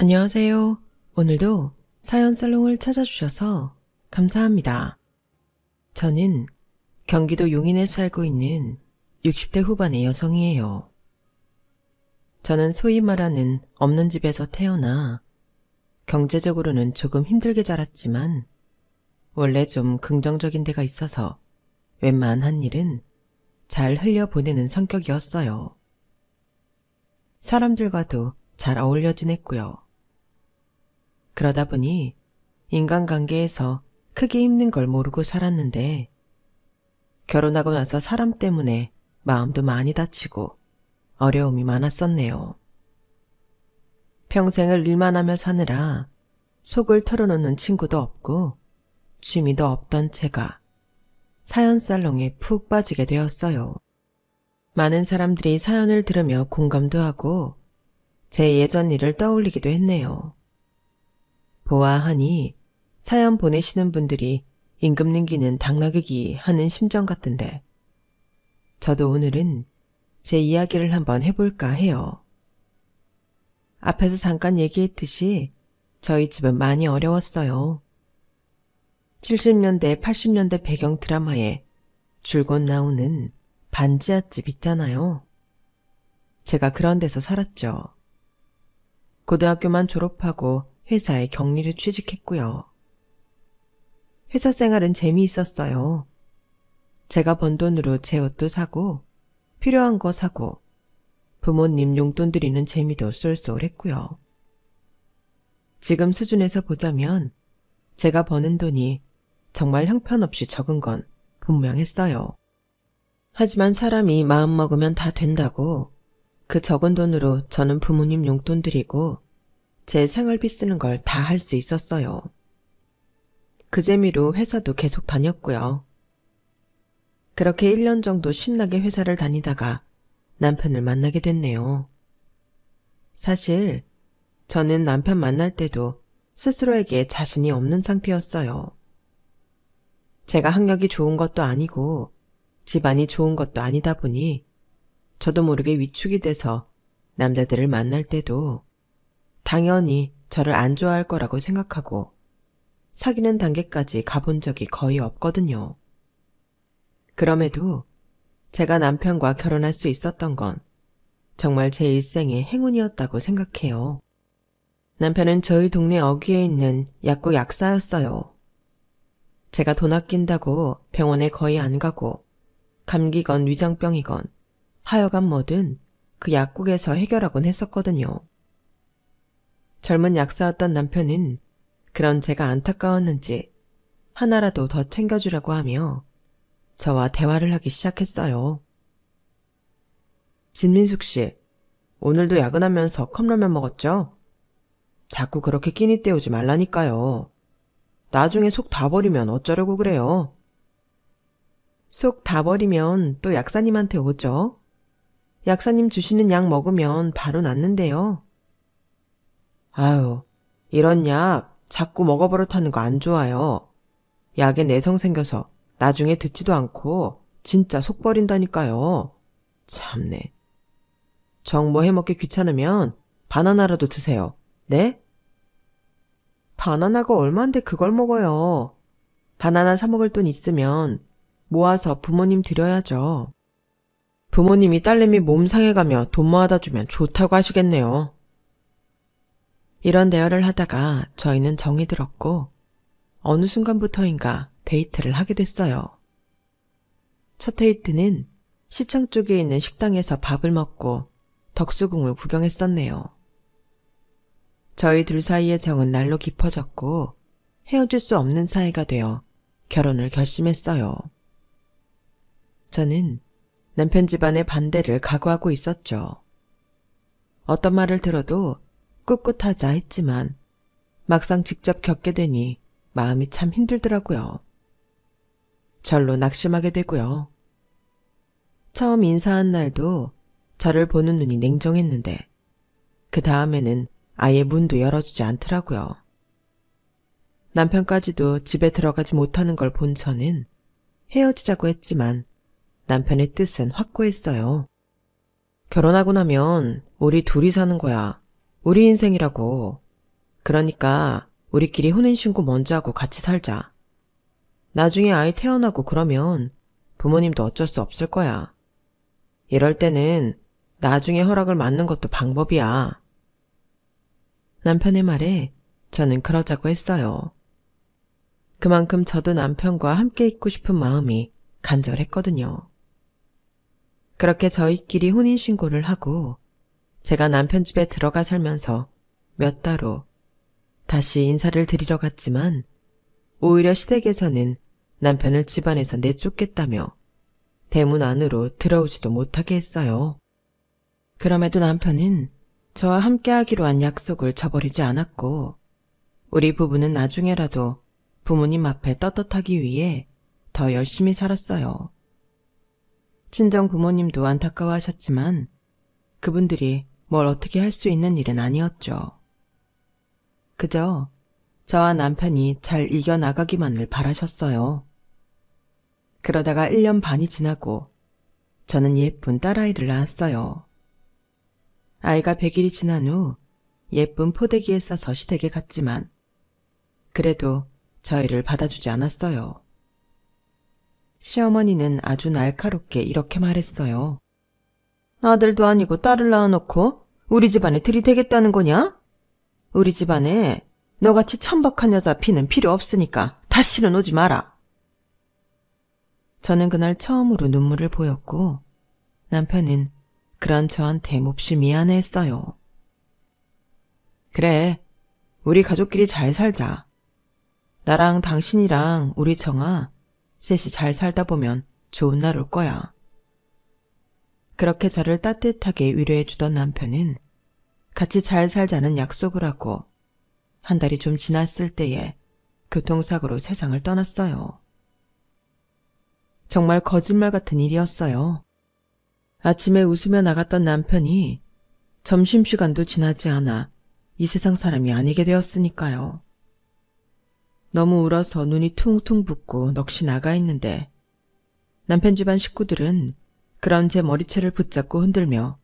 안녕하세요. 오늘도 사연 살롱을 찾아주셔서 감사합니다. 저는 경기도 용인에 살고 있는 60대 후반의 여성이에요. 저는 소위 말하는 없는 집에서 태어나 경제적으로는 조금 힘들게 자랐지만 원래 좀 긍정적인 데가 있어서 웬만한 일은 잘 흘려보내는 성격이었어요. 사람들과도 잘 어울려 지냈고요. 그러다 보니 인간관계에서 크게 힘든 걸 모르고 살았는데 결혼하고 나서 사람 때문에 마음도 많이 다치고 어려움이 많았었네요. 평생을 일만 하며 사느라 속을 털어놓는 친구도 없고 취미도 없던 제가 사연살롱에 푹 빠지게 되었어요. 많은 사람들이 사연을 들으며 공감도 하고 제 예전 일을 떠올리기도 했네요. 보아하니 사연 보내시는 분들이 임금 넘기는 당나귀기 하는 심정 같던데 저도 오늘은 제 이야기를 한번 해볼까 해요. 앞에서 잠깐 얘기했듯이 저희 집은 많이 어려웠어요. 70년대, 80년대 배경 드라마에 줄곧 나오는 반지하집 있잖아요. 제가 그런 데서 살았죠. 고등학교만 졸업하고 회사에 격리를 취직했고요. 회사 생활은 재미있었어요. 제가 번 돈으로 제 옷도 사고 필요한 거 사고 부모님 용돈 드리는 재미도 쏠쏠했고요. 지금 수준에서 보자면 제가 버는 돈이 정말 형편없이 적은 건 분명했어요. 하지만 사람이 마음먹으면 다 된다고 그 적은 돈으로 저는 부모님 용돈 드리고 제 생활비 쓰는 걸 다 할 수 있었어요. 그 재미로 회사도 계속 다녔고요. 그렇게 1년 정도 신나게 회사를 다니다가 남편을 만나게 됐네요. 사실 저는 남편 만날 때도 스스로에게 자신이 없는 상태였어요. 제가 학력이 좋은 것도 아니고 집안이 좋은 것도 아니다 보니 저도 모르게 위축이 돼서 남자들을 만날 때도 당연히 저를 안 좋아할 거라고 생각하고 사귀는 단계까지 가본 적이 거의 없거든요. 그럼에도 제가 남편과 결혼할 수 있었던 건 정말 제 일생의 행운이었다고 생각해요. 남편은 저희 동네 어귀에 있는 약국 약사였어요. 제가 돈 아낀다고 병원에 거의 안 가고 감기건 위장병이건 하여간 뭐든 그 약국에서 해결하곤 했었거든요. 젊은 약사였던 남편은 그런 제가 안타까웠는지 하나라도 더 챙겨주려고 하며 저와 대화를 하기 시작했어요. 진민숙 씨, 오늘도 야근하면서 컵라면 먹었죠? 자꾸 그렇게 끼니 때우지 말라니까요. 나중에 속 다 버리면 어쩌려고 그래요? 속 다 버리면 또 약사님한테 오죠. 약사님 주시는 약 먹으면 바로 낫는데요. 아유, 이런 약 자꾸 먹어버릇하는 거 안 좋아요. 약에 내성 생겨서 나중에 듣지도 않고 진짜 속 버린다니까요. 참네. 정모 해먹기 귀찮으면 바나나라도 드세요. 네? 바나나가 얼만데 그걸 먹어요. 바나나 사 먹을 돈 있으면 모아서 부모님 드려야죠. 부모님이 딸내미 몸 상해가며 돈 모아다 주면 좋다고 하시겠네요. 이런 대화를 하다가 저희는 정이 들었고 어느 순간부터인가 데이트를 하게 됐어요. 첫 데이트는 시청 쪽에 있는 식당에서 밥을 먹고 덕수궁을 구경했었네요. 저희 둘 사이의 정은 날로 깊어졌고 헤어질 수 없는 사이가 되어 결혼을 결심했어요. 저는 남편 집안의 반대를 각오하고 있었죠. 어떤 말을 들어도 꿋꿋하자 했지만 막상 직접 겪게 되니 마음이 참 힘들더라고요. 절로 낙심하게 되고요. 처음 인사한 날도 저를 보는 눈이 냉정했는데 그 다음에는 아예 문도 열어주지 않더라고요. 남편까지도 집에 들어가지 못하는 걸 본 저는 헤어지자고 했지만 남편의 뜻은 확고했어요. 결혼하고 나면 우리 둘이 사는 거야. 우리 인생이라고. 그러니까 우리끼리 혼인신고 먼저 하고 같이 살자. 나중에 아이 태어나고 그러면 부모님도 어쩔 수 없을 거야. 이럴 때는 나중에 허락을 받는 것도 방법이야. 남편의 말에 저는 그러자고 했어요. 그만큼 저도 남편과 함께 있고 싶은 마음이 간절했거든요. 그렇게 저희끼리 혼인신고를 하고 제가 남편 집에 들어가 살면서 몇 달 후 다시 인사를 드리러 갔지만 오히려 시댁에서는 남편을 집안에서 내쫓겠다며 대문 안으로 들어오지도 못하게 했어요. 그럼에도 남편은 저와 함께하기로 한 약속을 저버리지 않았고 우리 부부는 나중에라도 부모님 앞에 떳떳하기 위해 더 열심히 살았어요. 친정 부모님도 안타까워하셨지만 그분들이 뭘 어떻게 할 수 있는 일은 아니었죠. 그저 저와 남편이 잘 이겨나가기만을 바라셨어요. 그러다가 1년 반이 지나고 저는 예쁜 딸아이를 낳았어요. 아이가 100일이 지난 후 예쁜 포대기에 싸서 시댁에 갔지만 그래도 저희를 받아주지 않았어요. 시어머니는 아주 날카롭게 이렇게 말했어요. 아들도 아니고 딸을 낳아놓고 우리 집안에 들이대겠다는 거냐? 우리 집안에 너같이 천박한 여자 피는 필요 없으니까 다시는 오지 마라. 저는 그날 처음으로 눈물을 보였고 남편은 그런 저한테 몹시 미안해했어요. 그래, 우리 가족끼리 잘 살자. 나랑 당신이랑 우리 정아 셋이 잘 살다 보면 좋은 날 올 거야. 그렇게 저를 따뜻하게 위로해주던 남편은 같이 잘 살자는 약속을 하고 한 달이 좀 지났을 때에 교통사고로 세상을 떠났어요. 정말 거짓말 같은 일이었어요. 아침에 웃으며 나갔던 남편이 점심시간도 지나지 않아 이 세상 사람이 아니게 되었으니까요. 너무 울어서 눈이 퉁퉁 붓고 넋이 나가 있는데 남편 집안 식구들은 그런 제 머리채를 붙잡고 흔들며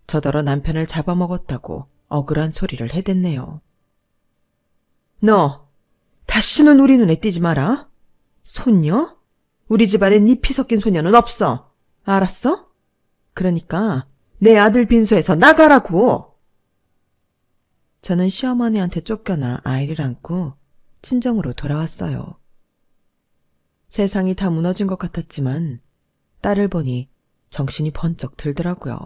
저더러 남편을 잡아먹었다고 억울한 소리를 해댔네요. 너 다시는 우리 눈에 띄지 마라. 손녀? 우리 집안에 네 피 섞인 소녀는 없어. 알았어? 그러니까 내 아들 빈소에서 나가라고. 저는 시어머니한테 쫓겨나 아이를 안고 친정으로 돌아왔어요. 세상이 다 무너진 것 같았지만 딸을 보니 정신이 번쩍 들더라고요.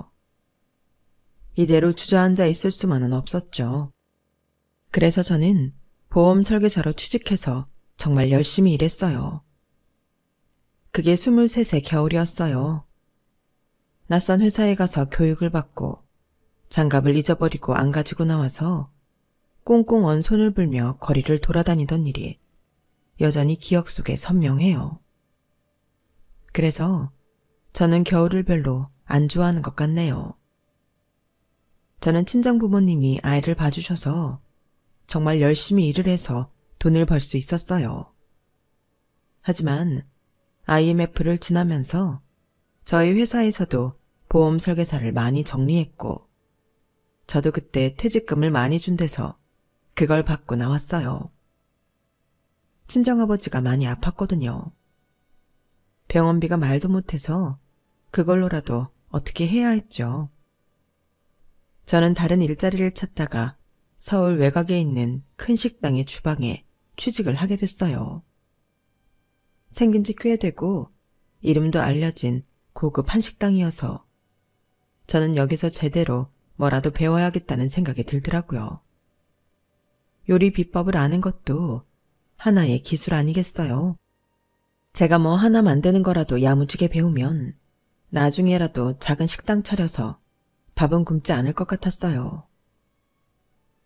이대로 주저앉아 있을 수만은 없었죠. 그래서 저는 보험 설계사로 취직해서 정말 열심히 일했어요. 그게 23세 겨울이었어요. 낯선 회사에 가서 교육을 받고 장갑을 잊어버리고 안 가지고 나와서 꽁꽁 언 손을 불며 거리를 돌아다니던 일이 여전히 기억 속에 선명해요. 그래서 저는 겨울을 별로 안 좋아하는 것 같네요. 저는 친정 부모님이 아이를 봐주셔서 정말 열심히 일을 해서 돈을 벌 수 있었어요. 하지만 IMF를 지나면서 저희 회사에서도 보험 설계사를 많이 정리했고 저도 그때 퇴직금을 많이 준 데서 그걸 받고 나왔어요. 친정아버지가 많이 아팠거든요. 병원비가 말도 못해서 그걸로라도 어떻게 해야 했죠. 저는 다른 일자리를 찾다가 서울 외곽에 있는 큰 식당의 주방에 취직을 하게 됐어요. 생긴 지 꽤 되고 이름도 알려진 고급 한식당이어서 저는 여기서 제대로 뭐라도 배워야겠다는 생각이 들더라고요. 요리 비법을 아는 것도 하나의 기술 아니겠어요? 제가 뭐 하나 만드는 거라도 야무지게 배우면 나중에라도 작은 식당 차려서 밥은 굶지 않을 것 같았어요.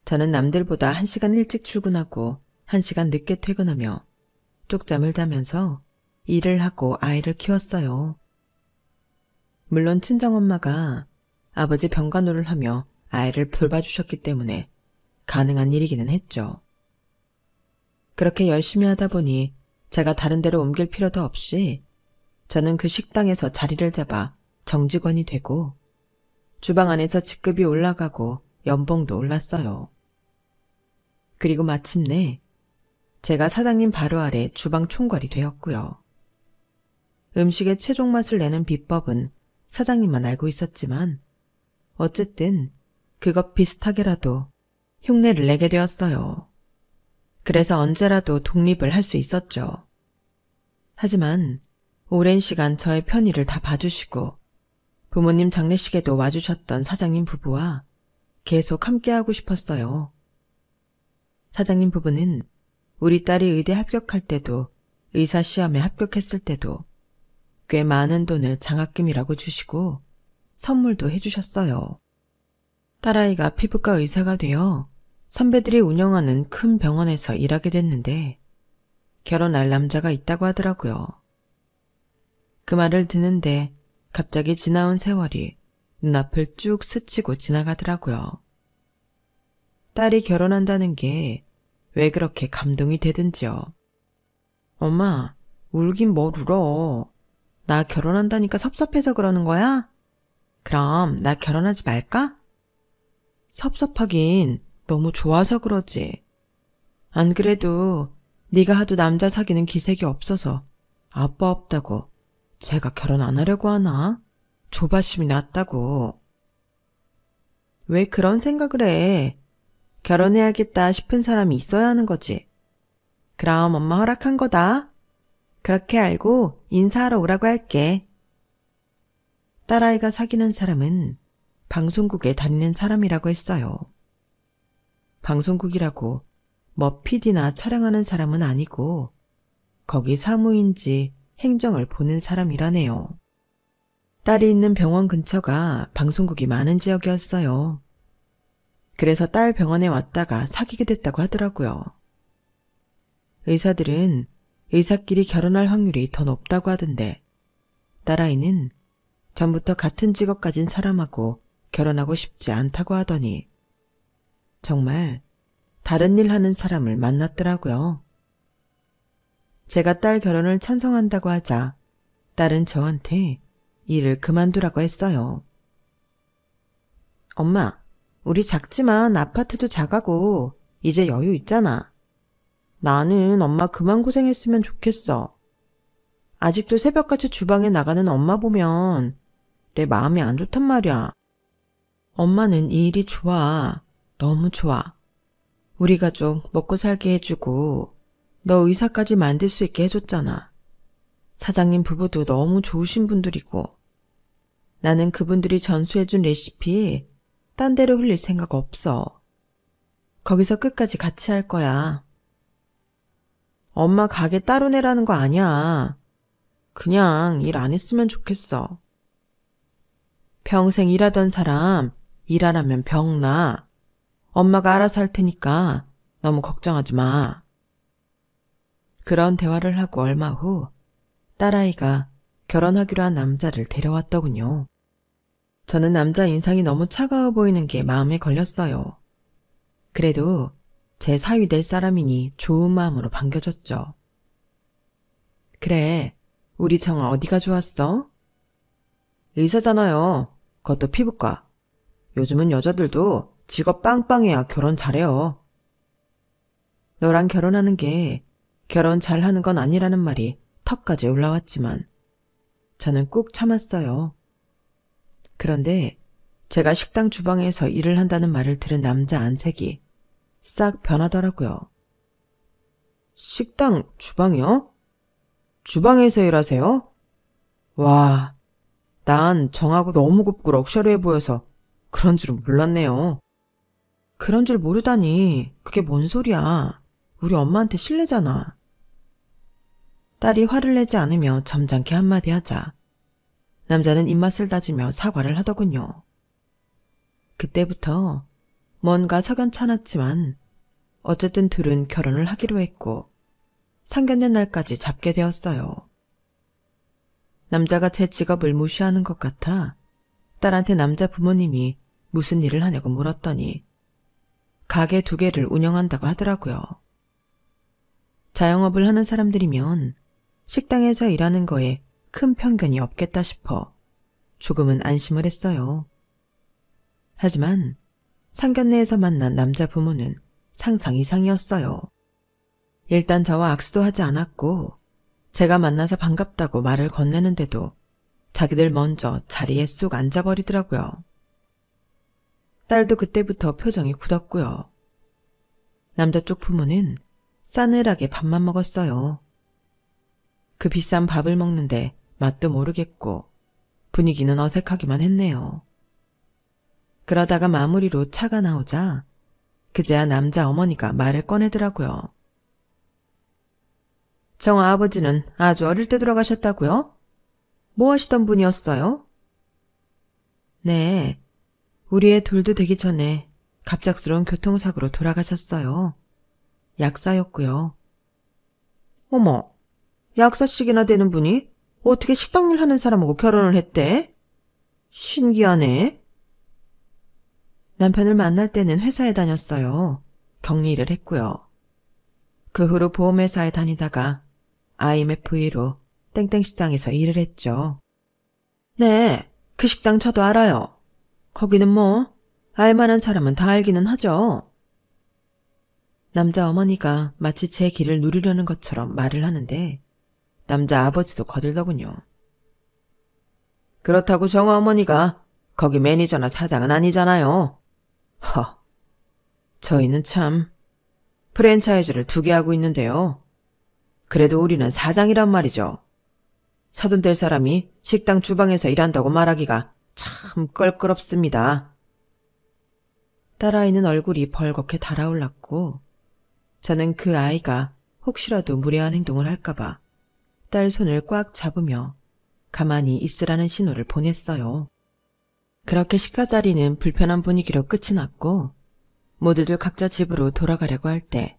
저는 남들보다 1시간 일찍 출근하고 1시간 늦게 퇴근하며 쪽잠을 자면서 일을 하고 아이를 키웠어요. 물론 친정엄마가 아버지 병간호를 하며 아이를 돌봐주셨기 때문에 가능한 일이기는 했죠. 그렇게 열심히 하다 보니 제가 다른 데로 옮길 필요도 없이 저는 그 식당에서 자리를 잡아 정직원이 되고 주방 안에서 직급이 올라가고 연봉도 올랐어요. 그리고 마침내 제가 사장님 바로 아래 주방 총괄이 되었고요. 음식의 최종 맛을 내는 비법은 사장님만 알고 있었지만 어쨌든 그것 비슷하게라도 흉내를 내게 되었어요. 그래서 언제라도 독립을 할 수 있었죠. 하지만 오랜 시간 저의 편의를 다 봐주시고 부모님 장례식에도 와주셨던 사장님 부부와 계속 함께하고 싶었어요. 사장님 부부는 우리 딸이 의대 합격할 때도 의사 시험에 합격했을 때도 꽤 많은 돈을 장학금이라고 주시고 선물도 해주셨어요. 딸아이가 피부과 의사가 되어 선배들이 운영하는 큰 병원에서 일하게 됐는데 결혼할 남자가 있다고 하더라고요. 그 말을 듣는데 갑자기 지나온 세월이 눈앞을 쭉 스치고 지나가더라고요. 딸이 결혼한다는 게 왜 그렇게 감동이 되든지요. 엄마, 울긴 뭘 울어. 나 결혼한다니까 섭섭해서 그러는 거야? 그럼 나 결혼하지 말까? 섭섭하긴 너무 좋아서 그러지. 안 그래도 네가 하도 남자 사귀는 기색이 없어서 아빠 없다고 제가 결혼 안 하려고 하나? 조바심이 났다고. 왜 그런 생각을 해? 결혼해야겠다 싶은 사람이 있어야 하는 거지. 그럼 엄마 허락한 거다. 그렇게 알고 인사하러 오라고 할게. 딸아이가 사귀는 사람은 방송국에 다니는 사람이라고 했어요. 방송국이라고 뭐 PD나 촬영하는 사람은 아니고 거기 사무인지 행정을 보는 사람이라네요. 딸이 있는 병원 근처가 방송국이 많은 지역이었어요. 그래서 딸 병원에 왔다가 사귀게 됐다고 하더라고요. 의사들은 의사끼리 결혼할 확률이 더 높다고 하던데 딸아이는 전부터 같은 직업 가진 사람하고 결혼하고 싶지 않다고 하더니 정말 다른 일 하는 사람을 만났더라고요. 제가 딸 결혼을 찬성한다고 하자 딸은 저한테 일을 그만두라고 했어요. 엄마, 우리 작지만 아파트도 작아고 이제 여유 있잖아. 나는 엄마 그만 고생했으면 좋겠어. 아직도 새벽같이 주방에 나가는 엄마 보면 내 마음이 안 좋단 말이야. 엄마는 이 일이 좋아. 너무 좋아. 우리 가족 먹고 살게 해주고 너 의사까지 만들 수 있게 해줬잖아. 사장님 부부도 너무 좋으신 분들이고 나는 그분들이 전수해준 레시피 딴 데로 흘릴 생각 없어. 거기서 끝까지 같이 할 거야. 엄마 가게 따로 내라는 거 아니야. 그냥 일 안 했으면 좋겠어. 평생 일하던 사람 일 안 하면 병나. 엄마가 알아서 할 테니까 너무 걱정하지 마. 그런 대화를 하고 얼마 후 딸아이가 결혼하기로 한 남자를 데려왔더군요. 저는 남자 인상이 너무 차가워 보이는 게 마음에 걸렸어요. 그래도 제 사위 될 사람이니 좋은 마음으로 반겨줬죠. 그래, 우리 정아 어디가 좋았어? 의사잖아요. 그것도 피부과. 요즘은 여자들도 직업 빵빵해야 결혼 잘해요. 너랑 결혼하는 게 결혼 잘하는 건 아니라는 말이 턱까지 올라왔지만 저는 꾹 참았어요. 그런데 제가 식당 주방에서 일을 한다는 말을 들은 남자 안색이 싹 변하더라고요. 식당 주방이요? 주방에서 일하세요? 와, 난 정하고 너무 곱고 럭셔리해 보여서 그런 줄은 몰랐네요. 그런 줄 모르다니 그게 뭔 소리야. 우리 엄마한테 실례잖아. 딸이 화를 내지 않으며 점잖게 한마디 하자 남자는 입맛을 다지며 사과를 하더군요. 그때부터 뭔가 석연찮았지만 어쨌든 둘은 결혼을 하기로 했고 상견례 날까지 잡게 되었어요. 남자가 제 직업을 무시하는 것 같아 딸한테 남자 부모님이 무슨 일을 하냐고 물었더니 가게 2개를 운영한다고 하더라고요. 자영업을 하는 사람들이면 식당에서 일하는 거에 큰 편견이 없겠다 싶어 조금은 안심을 했어요. 하지만 상견례에서 만난 남자 부모는 상상 이상이었어요. 일단 저와 악수도 하지 않았고 제가 만나서 반갑다고 말을 건네는데도 자기들 먼저 자리에 쑥 앉아버리더라고요. 딸도 그때부터 표정이 굳었고요. 남자 쪽 부모는 싸늘하게 밥만 먹었어요. 그 비싼 밥을 먹는데 맛도 모르겠고 분위기는 어색하기만 했네요. 그러다가 마무리로 차가 나오자 그제야 남자 어머니가 말을 꺼내더라고요. 정아 아버지는 아주 어릴 때 돌아가셨다고요? 뭐 하시던 분이었어요? 네, 우리 애 둘도 되기 전에 갑작스러운 교통사고로 돌아가셨어요. 약사였고요. 어머, 약사씩이나 되는 분이 어떻게 식당일 하는 사람하고 결혼을 했대? 신기하네. 남편을 만날 때는 회사에 다녔어요. 격리를 했고요. 그 후로 보험회사에 다니다가 IMF로 땡땡 식당에서 일을 했죠. 네, 그 식당 저도 알아요. 거기는 뭐 알만한 사람은 다 알기는 하죠. 남자 어머니가 마치 제 길을 누르려는 것처럼 말을 하는데 남자 아버지도 거들더군요. 그렇다고 정아 어머니가 거기 매니저나 사장은 아니잖아요. 저희는 참 프랜차이즈를 2개 하고 있는데요. 그래도 우리는 사장이란 말이죠. 사돈될 사람이 식당 주방에서 일한다고 말하기가 참 껄끄럽습니다. 딸아이는 얼굴이 벌겋게 달아올랐고 저는 그 아이가 혹시라도 무례한 행동을 할까봐 딸 손을 꽉 잡으며 가만히 있으라는 신호를 보냈어요. 그렇게 식사 자리는 불편한 분위기로 끝이 났고 모두들 각자 집으로 돌아가려고 할 때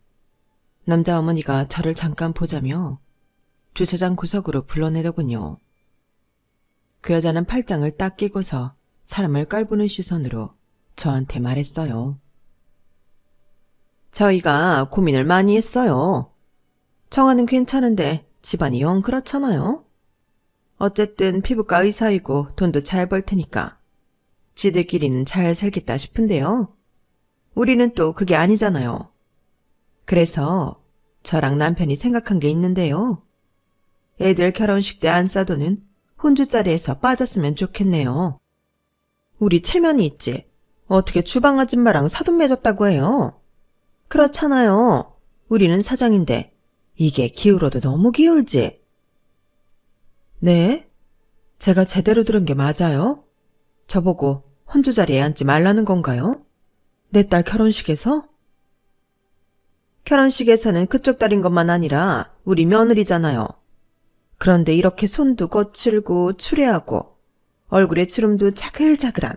남자 어머니가 저를 잠깐 보자며 주차장 구석으로 불러내더군요. 그 여자는 팔짱을 딱 끼고서 사람을 깔보는 시선으로 저한테 말했어요. 저희가 고민을 많이 했어요. 정아는 괜찮은데 집안이 영 그렇잖아요. 어쨌든 피부과 의사이고 돈도 잘 벌 테니까 지들끼리는 잘 살겠다 싶은데요. 우리는 또 그게 아니잖아요. 그래서 저랑 남편이 생각한 게 있는데요. 애들 결혼식 때 안 싸도는 혼주자리에서 빠졌으면 좋겠네요. 우리 체면이 있지. 어떻게 주방 아줌마랑 사돈 맺었다고 해요. 그렇잖아요. 우리는 사장인데 이게 기울어도 너무 기울지. 네? 제가 제대로 들은 게 맞아요? 저보고 혼주자리에 앉지 말라는 건가요? 내 딸 결혼식에서? 결혼식에서는 그쪽 딸인 것만 아니라 우리 며느리잖아요. 그런데 이렇게 손도 거칠고 추레하고 얼굴에 주름도 자글자글한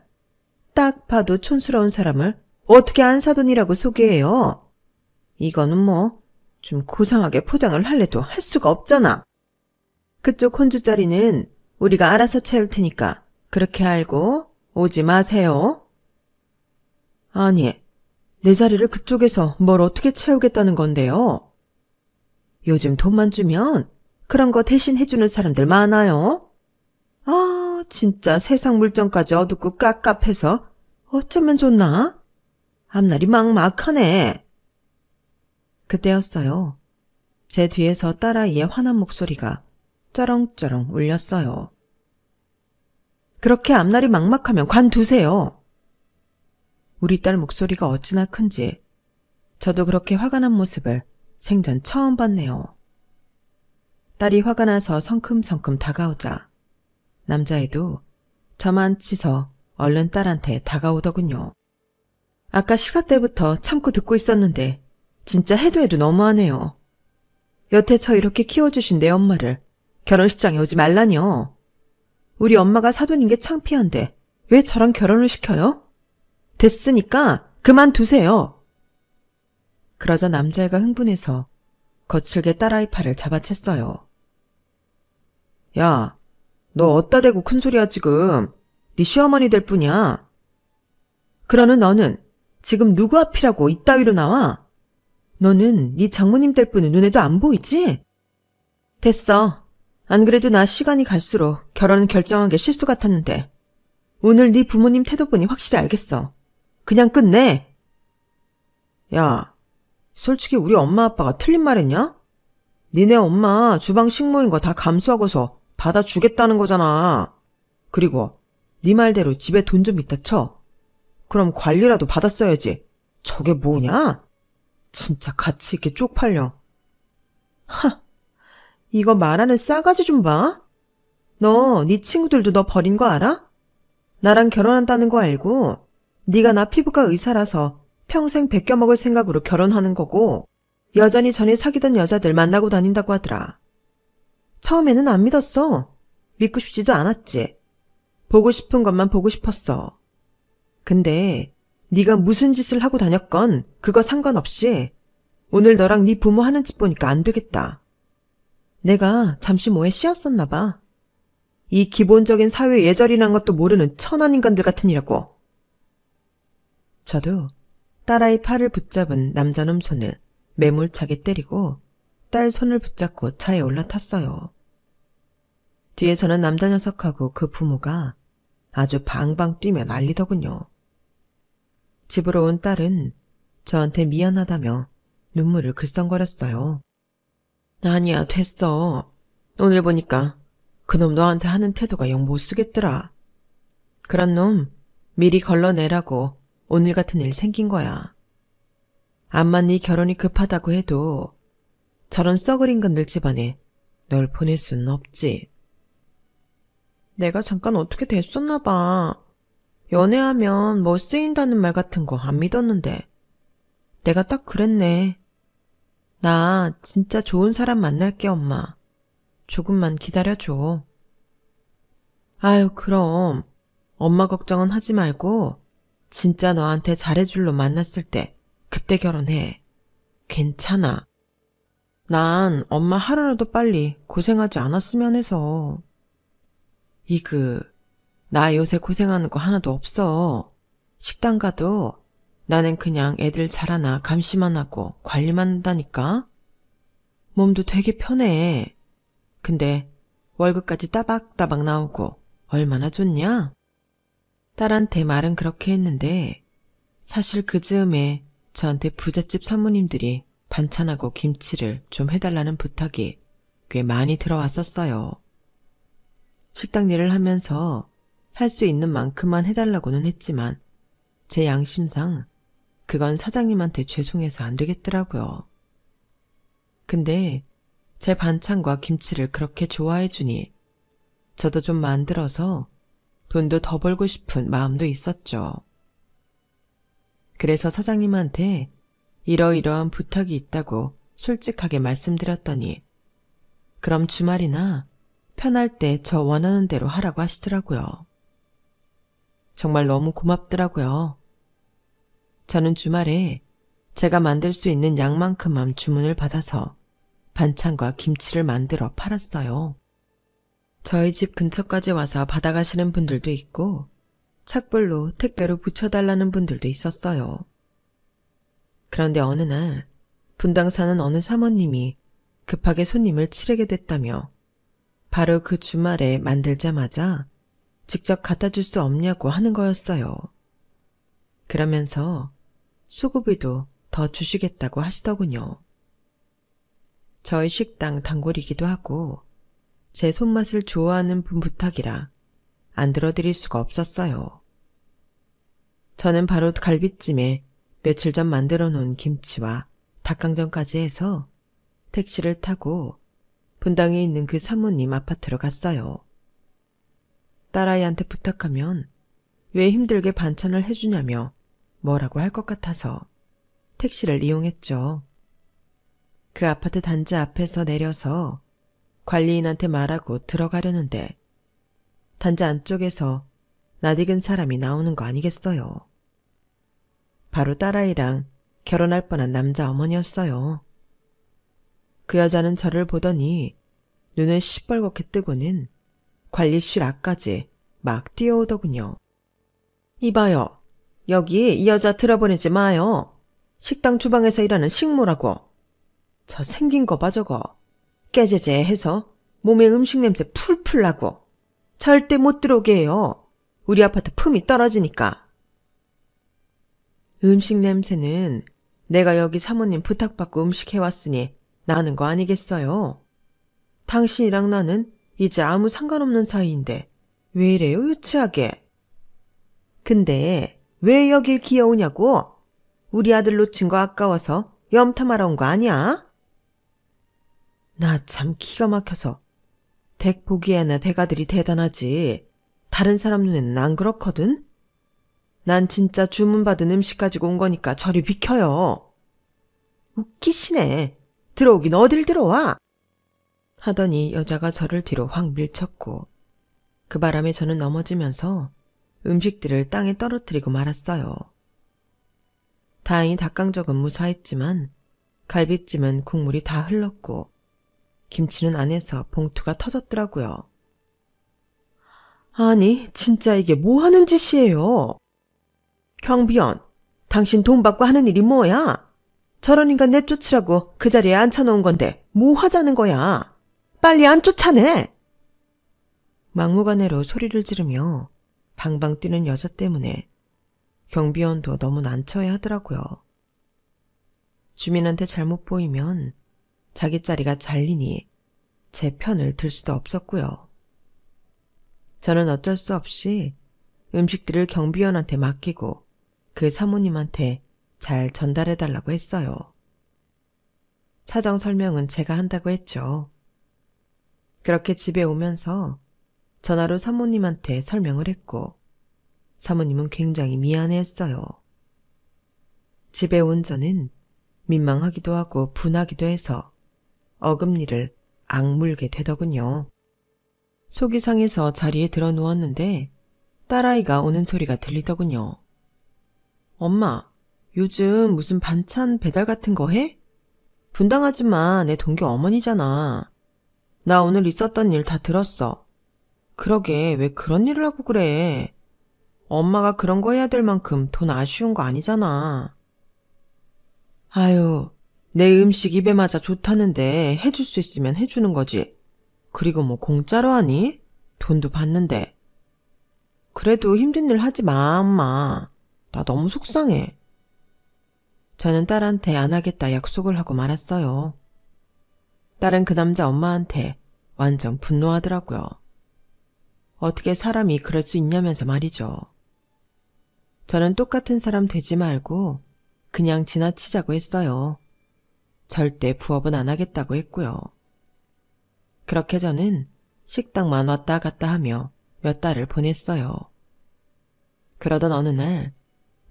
딱 봐도 촌스러운 사람을 어떻게 안사돈이라고 소개해요? 이거는 뭐 좀 고상하게 포장을 할래도 할 수가 없잖아. 그쪽 혼주자리는 우리가 알아서 채울 테니까 그렇게 알고 오지 마세요. 아니, 내 자리를 그쪽에서 뭘 어떻게 채우겠다는 건데요? 요즘 돈만 주면 그런 거 대신 해주는 사람들 많아요. 아, 진짜 세상 물정까지 어둡고 깝깝해서 어쩌면 좋나? 앞날이 막막하네. 그때였어요. 제 뒤에서 딸아이의 화난 목소리가 쩌렁쩌렁 울렸어요. 그렇게 앞날이 막막하면 관두세요. 우리 딸 목소리가 어찌나 큰지 저도 그렇게 화가 난 모습을 생전 처음 봤네요. 딸이 화가 나서 성큼성큼 다가오자 남자애도 저만 치서 얼른 딸한테 다가오더군요. 아까 식사 때부터 참고 듣고 있었는데 진짜 해도 너무하네요. 여태 저 이렇게 키워주신 내 엄마를 결혼식장에 오지 말라뇨. 우리 엄마가 사돈인 게 창피한데 왜 저랑 결혼을 시켜요? 됐으니까 그만두세요. 그러자 남자애가 흥분해서 거칠게 딸아이 팔을 잡아챘어요. 야, 너 어디다 대고 큰소리야 지금. 네 시어머니 될 뿐이야. 그러는 너는 지금 누구 앞이라고 이따위로 나와? 너는 네 장모님 될 뿐은 눈에도 안 보이지? 됐어. 안 그래도 나 시간이 갈수록 결혼은 결정한 게 실수 같았는데 오늘 네 부모님 태도 보니 확실히 알겠어. 그냥 끝내. 야, 솔직히 우리 엄마 아빠가 틀린 말했냐? 니네 엄마 주방 식모인 거 다 감수하고서 받아주겠다는 거잖아. 그리고 네 말대로 집에 돈 좀 있다 쳐. 그럼 관리라도 받았어야지. 저게 뭐냐? 진짜 가치 있게 쪽팔려. 하, 이거 말하는 싸가지 좀 봐. 너 네 친구들도 너 버린 거 알아? 나랑 결혼한다는 거 알고 네가 나 피부과 의사라서 평생 베껴먹을 생각으로 결혼하는 거고 여전히 전에 사귀던 여자들 만나고 다닌다고 하더라. 처음에는 안 믿었어. 믿고 싶지도 않았지. 보고 싶은 것만 보고 싶었어. 근데 네가 무슨 짓을 하고 다녔건 그거 상관없이 오늘 너랑 네 부모 하는 짓 보니까 안 되겠다. 내가 잠시 뭐에 씌었었나 봐. 이 기본적인 사회 예절이란 것도 모르는 천한 인간들 같으니라고. 저도 딸아이 팔을 붙잡은 남자놈 손을 매몰차게 때리고 딸 손을 붙잡고 차에 올라탔어요. 뒤에서는 남자 녀석하고 그 부모가 아주 방방 뛰며 난리더군요. 집으로 온 딸은 저한테 미안하다며 눈물을 글썽거렸어요. 아니야, 됐어. 오늘 보니까 그놈 너한테 하는 태도가 영 못쓰겠더라. 그런 놈 미리 걸러내라고 오늘 같은 일 생긴 거야. 암만 네 결혼이 급하다고 해도 저런 썩을 인간들 집안에 널 보낼 수는 없지. 내가 잠깐 어떻게 됐었나 봐. 연애하면 뭐 쓰인다는 말 같은 거 안 믿었는데 내가 딱 그랬네. 나 진짜 좋은 사람 만날게, 엄마. 조금만 기다려줘. 아유, 그럼 엄마 걱정은 하지 말고 진짜 너한테 잘해줄 놈 만났을 때 그때 결혼해. 괜찮아. 난 엄마 하루라도 빨리 고생하지 않았으면 해서. 나 요새 고생하는 거 하나도 없어. 식당 가도 나는 그냥 애들 자라나 감시만 하고 관리만 한다니까. 몸도 되게 편해. 근데 월급까지 따박따박 나오고 얼마나 좋냐? 딸한테 말은 그렇게 했는데 사실 그 즈음에 저한테 부잣집 사모님들이 반찬하고 김치를 좀 해달라는 부탁이 꽤 많이 들어왔었어요. 식당 일을 하면서 할 수 있는 만큼만 해달라고는 했지만 제 양심상 그건 사장님한테 죄송해서 안 되겠더라고요. 근데 제 반찬과 김치를 그렇게 좋아해주니 저도 좀 만들어서 돈도 더 벌고 싶은 마음도 있었죠. 그래서 사장님한테 이러이러한 부탁이 있다고 솔직하게 말씀드렸더니 그럼 주말이나 편할 때 저 원하는 대로 하라고 하시더라고요. 정말 너무 고맙더라고요. 저는 주말에 제가 만들 수 있는 양만큼만 주문을 받아서 반찬과 김치를 만들어 팔았어요. 저희 집 근처까지 와서 받아가시는 분들도 있고 착불로 택배로 붙여달라는 분들도 있었어요. 그런데 어느 날 분당 사는 어느 사모님이 급하게 손님을 치르게 됐다며 바로 그 주말에 만들자마자 직접 갖다 줄 수 없냐고 하는 거였어요. 그러면서 수고비도 더 주시겠다고 하시더군요. 저희 식당 단골이기도 하고 제 손맛을 좋아하는 분 부탁이라 안 들어드릴 수가 없었어요. 저는 바로 갈비찜에 며칠 전 만들어 놓은 김치와 닭강정까지 해서 택시를 타고 분당에 있는 그 사모님 아파트로 갔어요. 딸아이한테 부탁하면 왜 힘들게 반찬을 해주냐며 뭐라고 할 것 같아서 택시를 이용했죠. 그 아파트 단지 앞에서 내려서 관리인한테 말하고 들어가려는데 단지 안쪽에서 낯익은 사람이 나오는 거 아니겠어요. 바로 딸아이랑 결혼할 뻔한 남자 어머니였어요. 그 여자는 저를 보더니 눈을 시뻘겋게 뜨고는 관리실 앞까지 막 뛰어오더군요. 이봐요. 여기 이 여자 들어보내지 마요. 식당 주방에서 일하는 식모라고. 저 생긴 거 봐 저거. 깨제제 해서 몸에 음식 냄새 풀풀 나고. 절대 못 들어오게 해요. 우리 아파트 품이 떨어지니까. 음식 냄새는 내가 여기 사모님 부탁받고 음식 해왔으니 나는 거 아니겠어요? 당신이랑 나는 이제 아무 상관없는 사이인데 왜 이래요, 유치하게? 근데 왜 여길 기어오냐고? 우리 아들 놓친 거 아까워서 염탐하러 온 거 아니야? 나 참 기가 막혀서. 댁 보기에나 댁아들이 대단하지. 다른 사람 눈에는 안 그렇거든? 난 진짜 주문받은 음식 가지고 온 거니까 저리 비켜요. 웃기시네. 들어오긴 어딜 들어와? 하더니 여자가 저를 뒤로 확 밀쳤고 그 바람에 저는 넘어지면서 음식들을 땅에 떨어뜨리고 말았어요. 다행히 닭강정은 무사했지만 갈비찜은 국물이 다 흘렀고 김치는 안에서 봉투가 터졌더라고요. 아니, 진짜 이게 뭐 하는 짓이에요? 경비원, 당신 돈 받고 하는 일이 뭐야? 저런 인간 내쫓으라고 그 자리에 앉혀놓은 건데 뭐 하자는 거야? 빨리 안 쫓아내! 막무가내로 소리를 지르며 방방 뛰는 여자 때문에 경비원도 너무 난처해 하더라고요. 주민한테 잘못 보이면 자기 자리가 잘리니 제 편을 들 수도 없었고요. 저는 어쩔 수 없이 음식들을 경비원한테 맡기고 그 사모님한테 잘 전달해달라고 했어요. 사정 설명은 제가 한다고 했죠. 그렇게 집에 오면서 전화로 사모님한테 설명을 했고 사모님은 굉장히 미안해했어요. 집에 온 저는 민망하기도 하고 분하기도 해서 어금니를 악물게 되더군요. 속이 상해서 자리에 들어 누웠는데 딸아이가 오는 소리가 들리더군요. 엄마, 요즘 무슨 반찬 배달 같은 거 해? 분당 아줌마 내 동교 어머니잖아. 나 오늘 있었던 일 다 들었어. 그러게 왜 그런 일을 하고 그래. 엄마가 그런 거 해야 될 만큼 돈 아쉬운 거 아니잖아. 아유, 내 음식 입에 맞아 좋다는데 해줄 수 있으면 해주는 거지. 그리고 뭐 공짜로 하니? 돈도 받는데. 그래도 힘든 일 하지 마, 엄마. 나 너무 속상해. 저는 딸한테 안 하겠다 약속을 하고 말았어요. 딸은 그 남자 엄마한테 완전 분노하더라고요. 어떻게 사람이 그럴 수 있냐면서 말이죠. 저는 똑같은 사람 되지 말고 그냥 지나치자고 했어요. 절대 부업은 안 하겠다고 했고요. 그렇게 저는 식당만 왔다 갔다 하며 몇 달을 보냈어요. 그러던 어느 날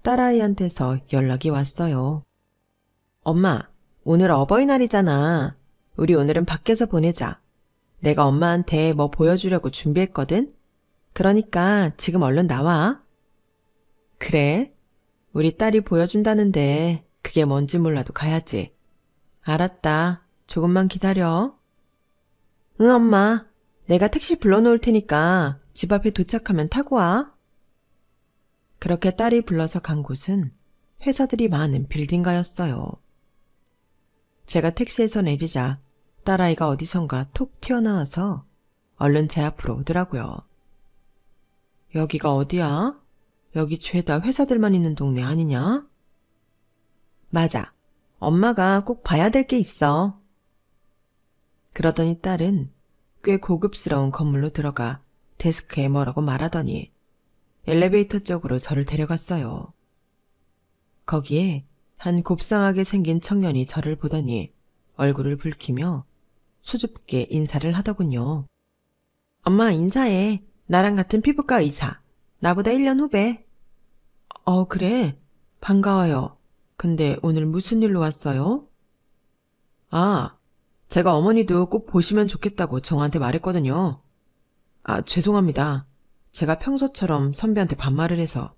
딸아이한테서 연락이 왔어요. 엄마, 오늘 어버이날이잖아. 우리 오늘은 밖에서 보내자. 내가 엄마한테 뭐 보여주려고 준비했거든? 그러니까 지금 얼른 나와. 그래? 우리 딸이 보여준다는데 그게 뭔지 몰라도 가야지. 알았다. 조금만 기다려. 응, 엄마. 내가 택시 불러놓을 테니까 집 앞에 도착하면 타고 와. 그렇게 딸이 불러서 간 곳은 회사들이 많은 빌딩가였어요. 제가 택시에서 내리자 딸아이가 어디선가 톡 튀어나와서 얼른 제 앞으로 오더라고요. 여기가 어디야? 여기 죄다 회사들만 있는 동네 아니냐? 맞아. 엄마가 꼭 봐야 될 게 있어. 그러더니 딸은 꽤 고급스러운 건물로 들어가 데스크에 뭐라고 말하더니 엘리베이터 쪽으로 저를 데려갔어요. 거기에 한 곱상하게 생긴 청년이 저를 보더니 얼굴을 붉히며 수줍게 인사를 하더군요. 엄마 인사해. 나랑 같은 피부과 의사. 나보다 1년 후배. 그래? 반가워요. 근데 오늘 무슨 일로 왔어요? 아, 제가 어머니도 꼭 보시면 좋겠다고 정한테 말했거든요. 아, 죄송합니다. 제가 평소처럼 선배한테 반말을 해서.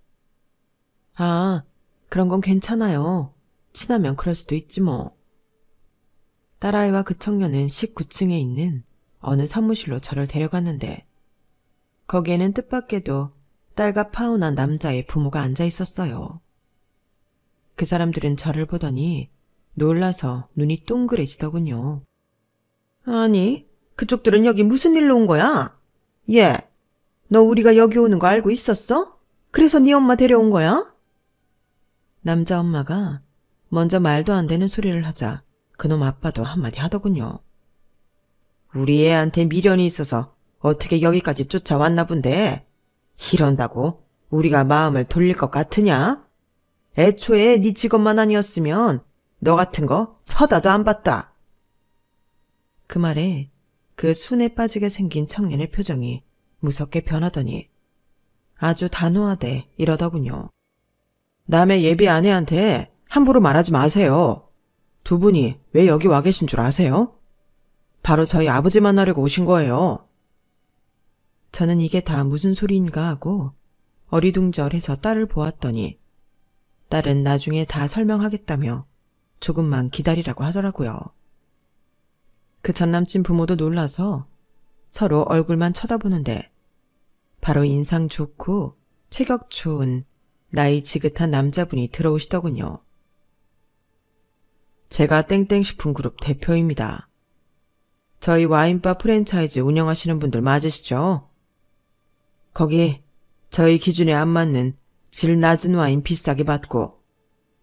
아, 그런 건 괜찮아요. 친하면 그럴 수도 있지 뭐. 딸아이와 그 청년은 19층에 있는 어느 사무실로 저를 데려갔는데 거기에는 뜻밖에도 딸과 파혼한 남자의 부모가 앉아 있었어요. 그 사람들은 저를 보더니 놀라서 눈이 동그래지더군요. 아니, 그쪽들은 여기 무슨 일로 온 거야? 얘, 너 우리가 여기 오는 거 알고 있었어? 그래서 네 엄마 데려온 거야? 남자 엄마가 먼저 말도 안 되는 소리를 하자 그놈 아빠도 한마디 하더군요. 우리 애한테 미련이 있어서 어떻게 여기까지 쫓아왔나 본데 이런다고 우리가 마음을 돌릴 것 같으냐? 애초에 네 직업만 아니었으면 너 같은 거 쳐다도 안 봤다. 그 말에 그 순에 빠지게 생긴 청년의 표정이 무섭게 변하더니 아주 단호하되 이러더군요. 남의 예비 아내한테 함부로 말하지 마세요. 두 분이 왜 여기 와 계신 줄 아세요? 바로 저희 아버지 만나려고 오신 거예요. 저는 이게 다 무슨 소리인가 하고 어리둥절해서 딸을 보았더니 딸은 나중에 다 설명하겠다며 조금만 기다리라고 하더라고요. 그 전남친 부모도 놀라서 서로 얼굴만 쳐다보는데 바로 인상 좋고 체격 좋은 나이 지긋한 남자분이 들어오시더군요. 제가 땡땡식품그룹 대표입니다. 저희 와인바 프랜차이즈 운영하시는 분들 맞으시죠? 거기 저희 기준에 안 맞는 질 낮은 와인 비싸게 받고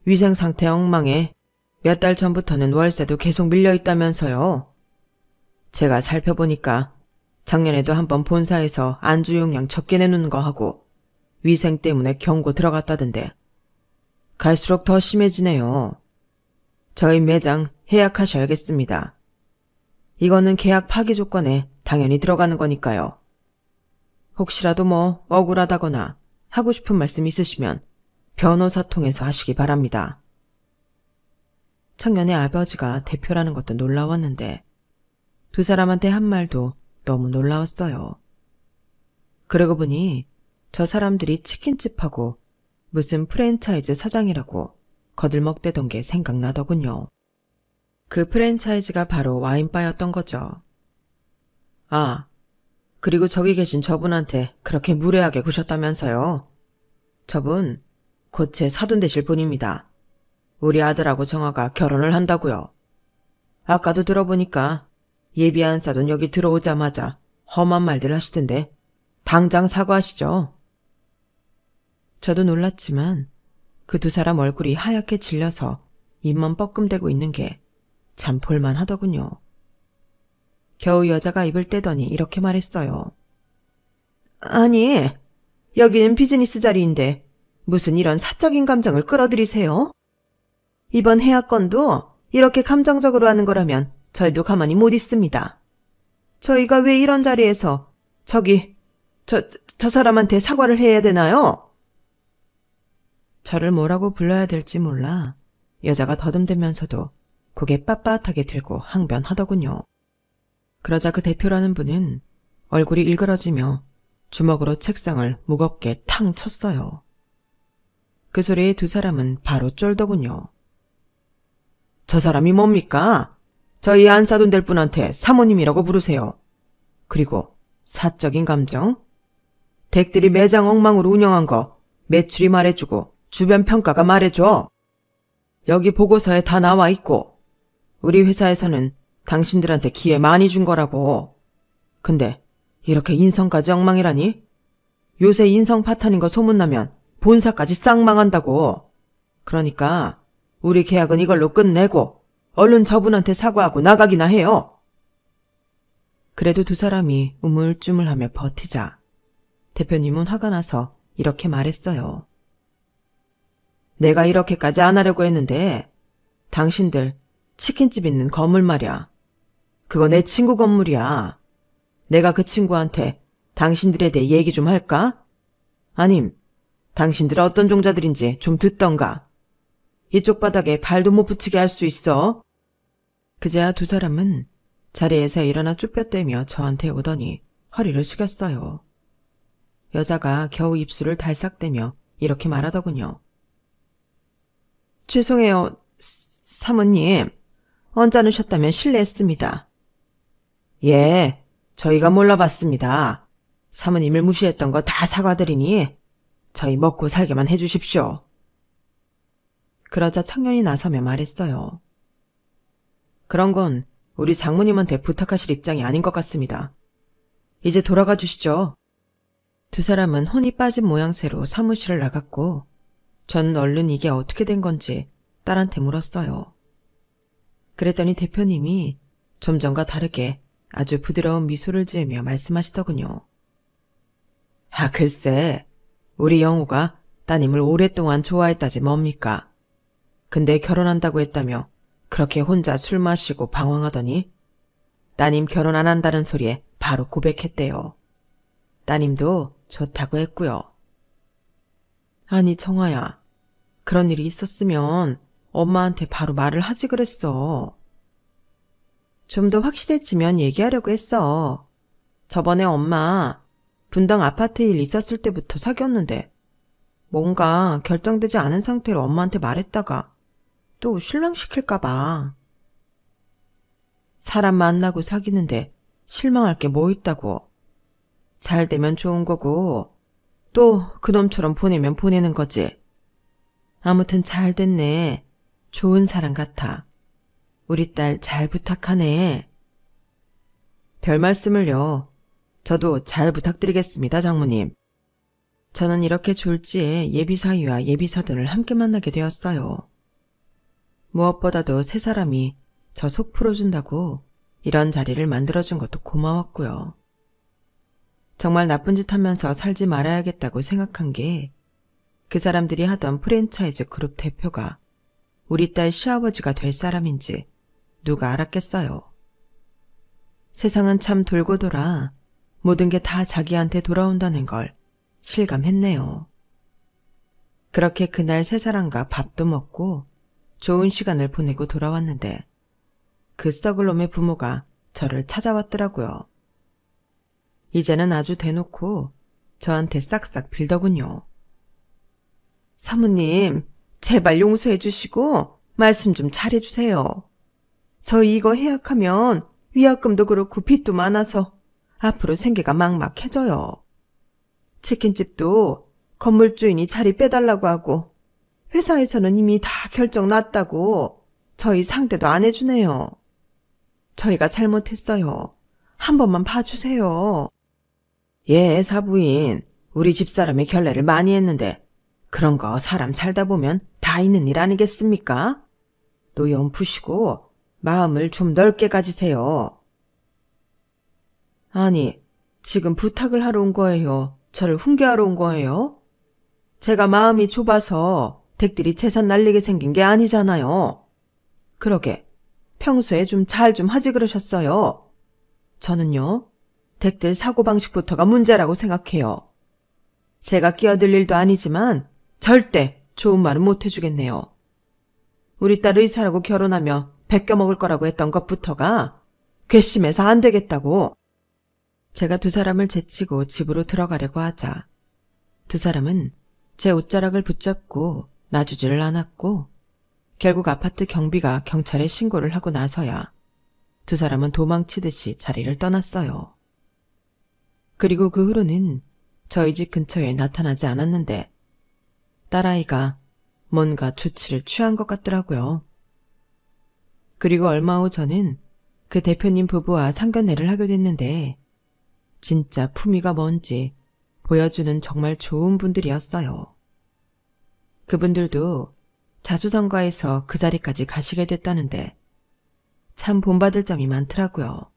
위생상태 엉망에 몇 달 전부터는 월세도 계속 밀려있다면서요. 제가 살펴보니까 작년에도 한번 본사에서 안주 용량 적게 내놓는 거 하고 위생 때문에 경고 들어갔다던데 갈수록 더 심해지네요. 저희 매장 해약하셔야겠습니다. 이거는 계약 파기 조건에 당연히 들어가는 거니까요. 혹시라도 뭐 억울하다거나 하고 싶은 말씀 있으시면 변호사 통해서 하시기 바랍니다. 청년의 아버지가 대표라는 것도 놀라웠는데 두 사람한테 한 말도 너무 놀라웠어요. 그러고 보니 저 사람들이 치킨집하고 무슨 프랜차이즈 사장이라고 거들먹대던 게 생각나더군요. 그 프랜차이즈가 바로 와인바였던 거죠. 아, 그리고 저기 계신 저분한테 그렇게 무례하게 구셨다면서요. 저분 곧 제 사돈 되실 분입니다. 우리 아들하고 정아가 결혼을 한다고요. 아까도 들어보니까 예비한 사돈 여기 들어오자마자 험한 말들 하시던데 당장 사과하시죠. 저도 놀랐지만 그 두 사람 얼굴이 하얗게 질려서 입만 뻐끔대고 있는 게 참 볼만하더군요. 겨우 여자가 입을 떼더니 이렇게 말했어요. 아니, 여기는 비즈니스 자리인데 무슨 이런 사적인 감정을 끌어들이세요? 이번 해약 건도 이렇게 감정적으로 하는 거라면 저희도 가만히 못 있습니다. 저희가 왜 이런 자리에서 저 사람한테 사과를 해야 되나요? 저를 뭐라고 불러야 될지 몰라 여자가 더듬대면서도 고개 빳빳하게 들고 항변하더군요. 그러자 그 대표라는 분은 얼굴이 일그러지며 주먹으로 책상을 무겁게 탕 쳤어요. 그 소리에 두 사람은 바로 쫄더군요. 저 사람이 뭡니까? 저희 안사돈 될 분한테 사모님이라고 부르세요. 그리고 사적인 감정? 댁들이 매장 엉망으로 운영한 거 매출이 말해주고 주변 평가가 말해줘. 여기 보고서에 다 나와 있고 우리 회사에서는 당신들한테 기회 많이 준 거라고. 근데 이렇게 인성까지 엉망이라니? 요새 인성 파탄인 거 소문나면 본사까지 싹 망한다고. 그러니까 우리 계약은 이걸로 끝내고 얼른 저분한테 사과하고 나가기나 해요. 그래도 두 사람이 우물쭈물하며 버티자 대표님은 화가 나서 이렇게 말했어요. 내가 이렇게까지 안 하려고 했는데 당신들 치킨집 있는 건물 말이야. 그거 내 친구 건물이야. 내가 그 친구한테 당신들에 대해 얘기 좀 할까? 아님 당신들 어떤 종자들인지 좀 듣던가. 이쪽 바닥에 발도 못 붙이게 할 수 있어. 그제야 두 사람은 자리에서 일어나 쭈뼛대며 저한테 오더니 허리를 숙였어요. 여자가 겨우 입술을 달싹대며 이렇게 말하더군요. 죄송해요, 사모님. 언짢으셨다면 실례했습니다. 예, 저희가 몰라봤습니다. 사모님을 무시했던 거 다 사과드리니 저희 먹고 살게만 해주십시오. 그러자 청년이 나서며 말했어요. 그런 건 우리 장모님한테 부탁하실 입장이 아닌 것 같습니다. 이제 돌아가 주시죠. 두 사람은 혼이 빠진 모양새로 사무실을 나갔고 전 얼른 이게 어떻게 된 건지 딸한테 물었어요. 그랬더니 대표님이 좀 전과 다르게 아주 부드러운 미소를 지으며 말씀하시더군요. 아, 글쎄, 우리 영우가 따님을 오랫동안 좋아했다지 뭡니까? 근데 결혼한다고 했다며 그렇게 혼자 술 마시고 방황하더니 따님 결혼 안 한다는 소리에 바로 고백했대요. 따님도 좋다고 했고요. 아니, 정아야, 그런 일이 있었으면 엄마한테 바로 말을 하지 그랬어. 좀 더 확실해지면 얘기하려고 했어. 저번에 엄마 분당 아파트 일 있었을 때부터 사귀었는데 뭔가 결정되지 않은 상태로 엄마한테 말했다가 또 실망시킬까 봐. 사람 만나고 사귀는데 실망할 게 뭐 있다고. 잘 되면 좋은 거고 또 그놈처럼 보내면 보내는 거지. 아무튼 잘 됐네. 좋은 사람 같아. 우리 딸 잘 부탁하네. 별 말씀을요. 저도 잘 부탁드리겠습니다, 장모님. 저는 이렇게 졸지에 예비사위와 예비사돈을 함께 만나게 되었어요. 무엇보다도 세 사람이 저 속 풀어준다고 이런 자리를 만들어준 것도 고마웠고요. 정말 나쁜 짓 하면서 살지 말아야겠다고 생각한 게 그 사람들이 하던 프랜차이즈 그룹 대표가 우리 딸 시아버지가 될 사람인지 누가 알았겠어요. 세상은 참 돌고 돌아 모든 게 다 자기한테 돌아온다는 걸 실감했네요. 그렇게 그날 세 사람과 밥도 먹고 좋은 시간을 보내고 돌아왔는데 그 썩을 놈의 부모가 저를 찾아왔더라고요. 이제는 아주 대놓고 저한테 싹싹 빌더군요. 사모님, 제발 용서해 주시고 말씀 좀 잘해주세요. 저희 이거 해약하면 위약금도 그렇고 빚도 많아서 앞으로 생계가 막막해져요. 치킨집도 건물주인이 자리 빼달라고 하고 회사에서는 이미 다 결정 났다고 저희 상대도 안 해주네요. 저희가 잘못했어요. 한 번만 봐주세요. 예, 사부인. 우리 집사람이 결례를 많이 했는데 그런 거 사람 살다 보면 다 있는 일 아니겠습니까? 노여움 푸시고 마음을 좀 넓게 가지세요. 아니, 지금 부탁을 하러 온 거예요? 저를 훈계하러 온 거예요? 제가 마음이 좁아서 댁들이 재산 날리게 생긴 게 아니잖아요. 그러게, 평소에 좀 잘 좀 하지 그러셨어요. 저는요, 댁들 사고방식부터가 문제라고 생각해요. 제가 끼어들 일도 아니지만 절대 좋은 말은 못 해주겠네요. 우리 딸 의사라고 결혼하며 베껴먹을 거라고 했던 것부터가 괘씸해서 안 되겠다고. 제가 두 사람을 제치고 집으로 들어가려고 하자 두 사람은 제 옷자락을 붙잡고 놔주지를 않았고 결국 아파트 경비가 경찰에 신고를 하고 나서야 두 사람은 도망치듯이 자리를 떠났어요. 그리고 그 후로는 저희 집 근처에 나타나지 않았는데 딸아이가 뭔가 조치를 취한 것 같더라고요. 그리고 얼마 후 저는 그 대표님 부부와 상견례를 하게 됐는데 진짜 품위가 뭔지 보여주는 정말 좋은 분들이었어요. 그분들도 자수성가해서 그 자리까지 가시게 됐다는데 참 본받을 점이 많더라고요.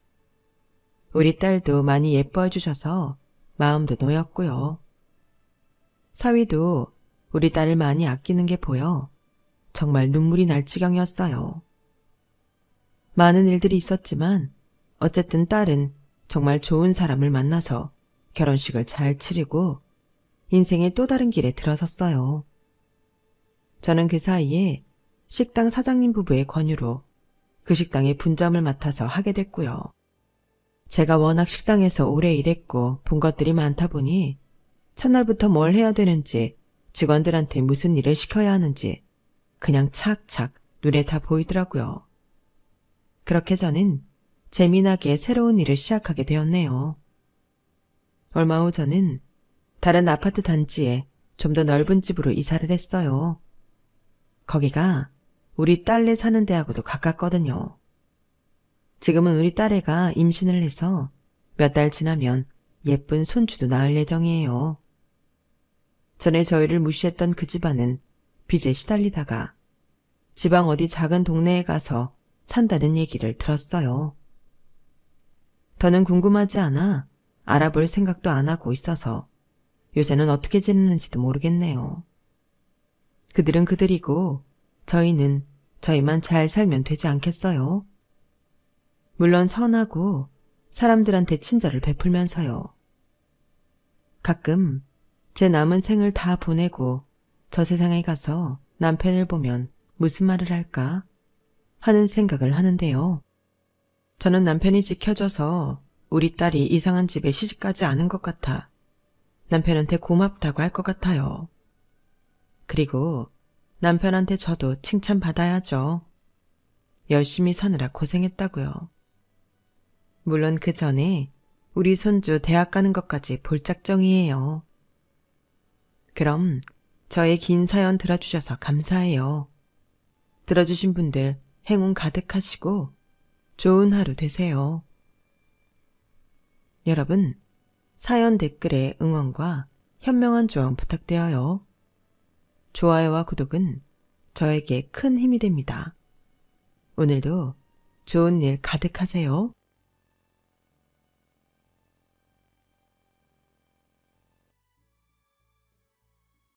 우리 딸도 많이 예뻐해 주셔서 마음도 놓였고요. 사위도 우리 딸을 많이 아끼는 게 보여 정말 눈물이 날 지경이었어요. 많은 일들이 있었지만 어쨌든 딸은 정말 좋은 사람을 만나서 결혼식을 잘 치르고 인생의 또 다른 길에 들어섰어요. 저는 그 사이에 식당 사장님 부부의 권유로 그 식당의 분점을 맡아서 하게 됐고요. 제가 워낙 식당에서 오래 일했고 본 것들이 많다 보니 첫날부터 뭘 해야 되는지 직원들한테 무슨 일을 시켜야 하는지 그냥 착착 눈에 다 보이더라고요. 그렇게 저는 재미나게 새로운 일을 시작하게 되었네요. 얼마 후 저는 다른 아파트 단지에 좀 더 넓은 집으로 이사를 했어요. 거기가 우리 딸네 사는 데하고도 가깝거든요. 지금은 우리 딸애가 임신을 해서 몇 달 지나면 예쁜 손주도 낳을 예정이에요. 전에 저희를 무시했던 그 집안은 빚에 시달리다가 지방 어디 작은 동네에 가서 산다는 얘기를 들었어요. 더는 궁금하지 않아 알아볼 생각도 안 하고 있어서 요새는 어떻게 지내는지도 모르겠네요. 그들은 그들이고 저희는 저희만 잘 살면 되지 않겠어요? 물론 선하고 사람들한테 친절을 베풀면서요. 가끔 제 남은 생을 다 보내고 저 세상에 가서 남편을 보면 무슨 말을 할까 하는 생각을 하는데요. 저는 남편이 지켜줘서 우리 딸이 이상한 집에 시집가지 않은 것 같아 남편한테 고맙다고 할 것 같아요. 그리고 남편한테 저도 칭찬받아야죠. 열심히 사느라 고생했다고요. 물론 그 전에 우리 손주 대학 가는 것까지 볼 작정이에요. 그럼 저의 긴 사연 들어주셔서 감사해요. 들어주신 분들 행운 가득하시고 좋은 하루 되세요. 여러분, 사연 댓글에 응원과 현명한 조언 부탁드려요. 좋아요와 구독은 저에게 큰 힘이 됩니다. 오늘도 좋은 일 가득하세요.